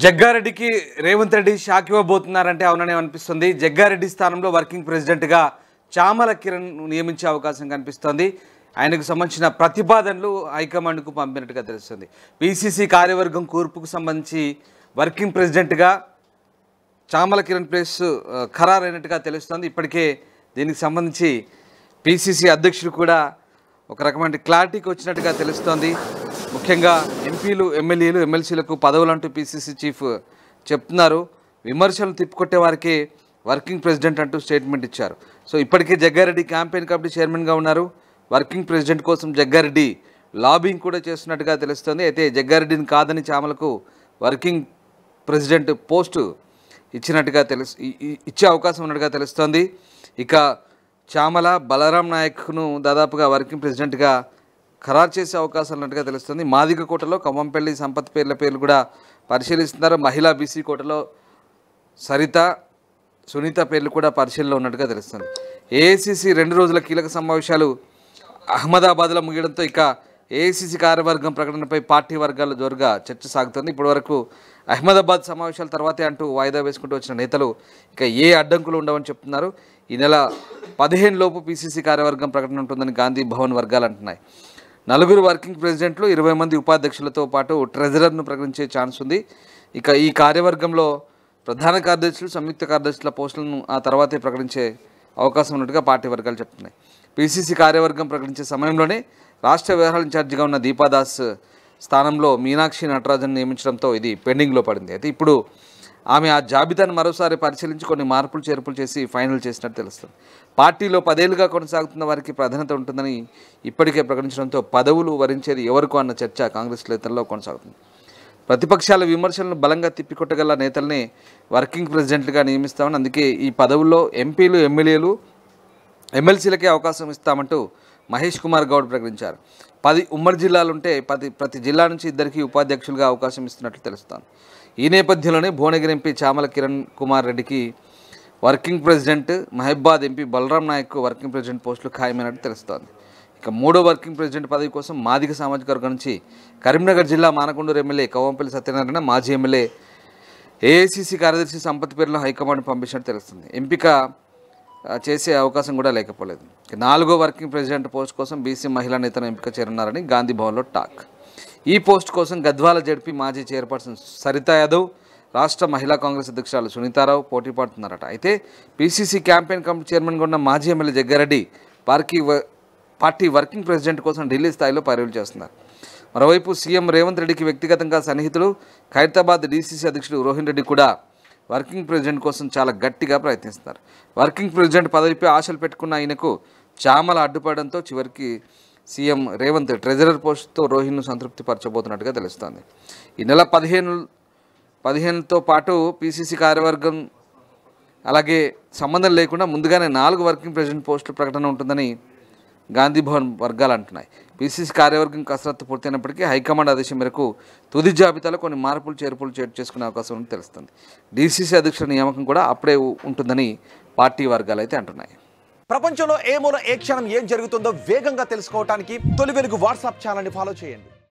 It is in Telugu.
జగ్గారెడ్డికి రేవంత్ రెడ్డి షాక్ ఇవ్వబోతున్నారంటే అవుననే అనిపిస్తుంది. జగ్గారెడ్డి స్థానంలో వర్కింగ్ ప్రెసిడెంట్గా చామల కిరణ్ నియమించే అవకాశం కనిపిస్తోంది. ఆయనకు సంబంధించిన ప్రతిపాదనలు హైకమాండ్కు పంపినట్టుగా తెలుస్తుంది. పిసిసి కార్యవర్గం కూర్పుకు సంబంధించి వర్కింగ్ ప్రెసిడెంట్గా చామల కిరణ్ ప్లేస్ ఖరారైనట్టుగా తెలుస్తోంది. ఇప్పటికే దీనికి సంబంధించి పిసిసి అధ్యక్షుడు కూడా ఒక రకమైన క్లారిటీకి వచ్చినట్టుగా తెలుస్తోంది. ముఖ్యంగా ఎంపీలు, ఎమ్మెల్యేలు, ఎమ్మెల్సీలకు పదవులంటూ పిసిసి చీఫ్ చెప్తున్నారు. విమర్శలు తిప్పుకొట్టే వారికి వర్కింగ్ ప్రెసిడెంట్ అంటూ స్టేట్మెంట్ ఇచ్చారు. సో ఇప్పటికే జగ్గారెడ్డి క్యాంపెయిన్ కమిటీ చైర్మన్గా ఉన్నారు. వర్కింగ్ ప్రెసిడెంట్ కోసం జగ్గారెడ్డి లాబింగ్ కూడా చేస్తున్నట్టుగా తెలుస్తోంది. అయితే జగ్గారెడ్డిని కాదని చామలకు వర్కింగ్ ప్రెసిడెంట్ పోస్టు ఇచ్చే అవకాశం ఉన్నట్టుగా తెలుస్తోంది. ఇక చామల బలరాం నాయక్ను దాదాపుగా వర్కింగ్ ప్రెసిడెంట్గా ఖరారు చేసే అవకాశాలు ఉన్నట్టుగా తెలుస్తుంది. మాదిగ కోటలో కవ్వంపల్లి సంపత్ పేర్లు కూడా పరిశీలిస్తున్నారు. మహిళా బీసీ కోటలో సరిత, సునీత పేర్లు కూడా పరిశీలనలో ఉన్నట్టుగా తెలుస్తుంది. ఏఐసిసి 2 రోజుల కీలక సమావేశాలు అహ్మదాబాద్లో ముగియడంతో ఇక ఏఐసిసి కార్యవర్గం ప్రకటనపై పార్టీ వర్గాల జోరుగా చర్చ సాగుతుంది. ఇప్పటివరకు అహ్మదాబాద్ సమావేశాల తర్వాతే అంటూ వాయిదా వేసుకుంటూ వచ్చిన నేతలు ఇక ఏ అడ్డంకులు ఉండవని చెప్తున్నారు. ఈ నెల 15 లోపు పిసిసి కార్యవర్గం ప్రకటన ఉంటుందని గాంధీ భవన్ వర్గాలు అంటున్నాయి. 4 వర్కింగ్ ప్రెసిడెంట్లు, 20 మంది ఉపాధ్యక్షులతో పాటు ట్రెజరర్ను ప్రకటించే ఛాన్స్ ఉంది. ఇక ఈ కార్యవర్గంలో ప్రధాన కార్యదర్శులు, సంయుక్త కార్యదర్శుల పోస్టులను ఆ తర్వాతే ప్రకటించే అవకాశం ఉన్నట్టుగా పార్టీ వర్గాలు చెప్తున్నాయి. పిసిసి కార్యవర్గం ప్రకటించే సమయంలోనే రాష్ట్ర వ్యవహారాల ఇన్ఛార్జిగా ఉన్న దీపాదాస్ స్థానంలో మీనాక్షి నటరాజన్ నియమించడంతో ఇది పెండింగ్లో పడింది. అయితే ఇప్పుడు ఆమె ఆ జాబితాను మరోసారి పరిశీలించి కొన్ని మార్పులు చేర్పులు చేసి ఫైనల్ చేసినట్టు తెలుస్తుంది. పార్టీలో 10 ఏళ్లుగా కొనసాగుతున్న వారికి ప్రాధాన్యత ఉంటుందని ఇప్పటికే ప్రకటించడంతో పదవులు వరించేది ఎవరికో అన్న చర్చ కాంగ్రెస్ నేతల్లో కొనసాగుతుంది. ప్రతిపక్షాల విమర్శలను బలంగా తిప్పికొట్టగల నేతల్ని వర్కింగ్ ప్రెసిడెంట్గా నియమిస్తామని, అందుకే ఈ పదవుల్లో ఎంపీలు, ఎమ్మెల్యేలు, ఎమ్మెల్సీలకే అవకాశం ఇస్తామంటూ మహేష్ కుమార్ గౌడ్ ప్రకటించారు. 10 ఉమ్మడి జిల్లాలుంటే ప్రతి జిల్లా నుంచి 2 ఉపాధ్యక్షులుగా అవకాశం ఇస్తున్నట్లు తెలుస్తోంది. ఈ నేపథ్యంలోనే భువనగిరి ఎంపీ చామల కిరణ్ కుమార్ రెడ్డికి వర్కింగ్ ప్రెసిడెంట్, మహబాద్ ఎంపీ బలరాం నాయక్కు వర్కింగ్ ప్రెసిడెంట్ పోస్టులు ఖాయమైనట్టు తెలుస్తోంది. ఇక 3వ వర్కింగ్ ప్రెసిడెంట్ పదవి కోసం మాదిగ సామాజిక వర్గం నుంచి కరీంనగర్ జిల్లా మానకొండూరు ఎమ్మెల్యే కవ్వంపల్లి సత్యనారాయణ, మాజీ ఎమ్మెల్యే, ఏఐసిసి కార్యదర్శి సంపత్ పేర్లను హైకమాండ్ పంపించినట్టు తెలుస్తుంది. ఎంపిక చేసే అవకాశం కూడా లేకపోలేదు. 4వ వర్కింగ్ ప్రెసిడెంట్ పోస్ట్ కోసం బీసీ మహిళా నేతను ఎంపిక చేరున్నారని గాంధీ భవన్లో టాక్. ఈ పోస్ట్ కోసం గద్వాల జడ్పీ మాజీ చైర్పర్సన్ సరితా యాదవ్, రాష్ట్ర మహిళా కాంగ్రెస్ అధ్యక్షురాలు సునీతారావు పోటీ పడుతున్నారట. అయితే పిసిసి క్యాంపెయిన్ కమిటీ చైర్మన్గా ఉన్న మాజీ MLA Jaggareddy party working president కోసం ఢిల్లీ స్థాయిలో పర్యటన చేస్తున్నారు. మరోవైపు సీఎం రేవంత్ రెడ్డికి వ్యక్తిగతంగా సన్నిహితులు ఖైరతాబాద్ డీసీసీ అధ్యక్షుడు రోహిన్ రెడ్డి కూడా వర్కింగ్ ప్రెసిడెంట్ కోసం చాలా గట్టిగా ప్రయత్నిస్తున్నారు. వర్కింగ్ ప్రెసిడెంట్ పదవిపై ఆశలు పెట్టుకున్న ఆయనకు చామల అడ్డుపడడంతో చివరికి సీఎం రేవంత్ ట్రెజరర్ పోస్టుతో రోహిన్ను సంతృప్తి పరచబోతున్నట్టుగా తెలుస్తోంది. ఈ నెల 15తో పాటు పిసిసి కార్యవర్గం అలాగే సంబంధం లేకుండా ముందుగానే 4 వర్కింగ్ ప్రెసిడెంట్ పోస్టుల ప్రకటన ఉంటుందని గాంధీ భవన్ వర్గాలు అంటున్నాయి. పిసిసి కార్యవర్గం కసరత్తు పూర్తయినప్పటికీ హైకమాండ్ ఆదేశం మేరకు తుది జాబితాలో కొన్ని మార్పులు చేర్పులు చేసుకునే అవకాశం ఉందని తెలుస్తుంది. డీసీసీ అధ్యక్షుల నియామకం కూడా అప్పుడే ఉంటుందని పార్టీ వర్గాలు అయితే అంటున్నాయి. ప్రపంచంలో ఏ మూల ఏ క్షణం ఏం జరుగుతుందో వేగంగా తెలుసుకోవడానికి తొలి వెలుగు వాట్సాప్ ఛానల్ని ఫాలో చేయండి.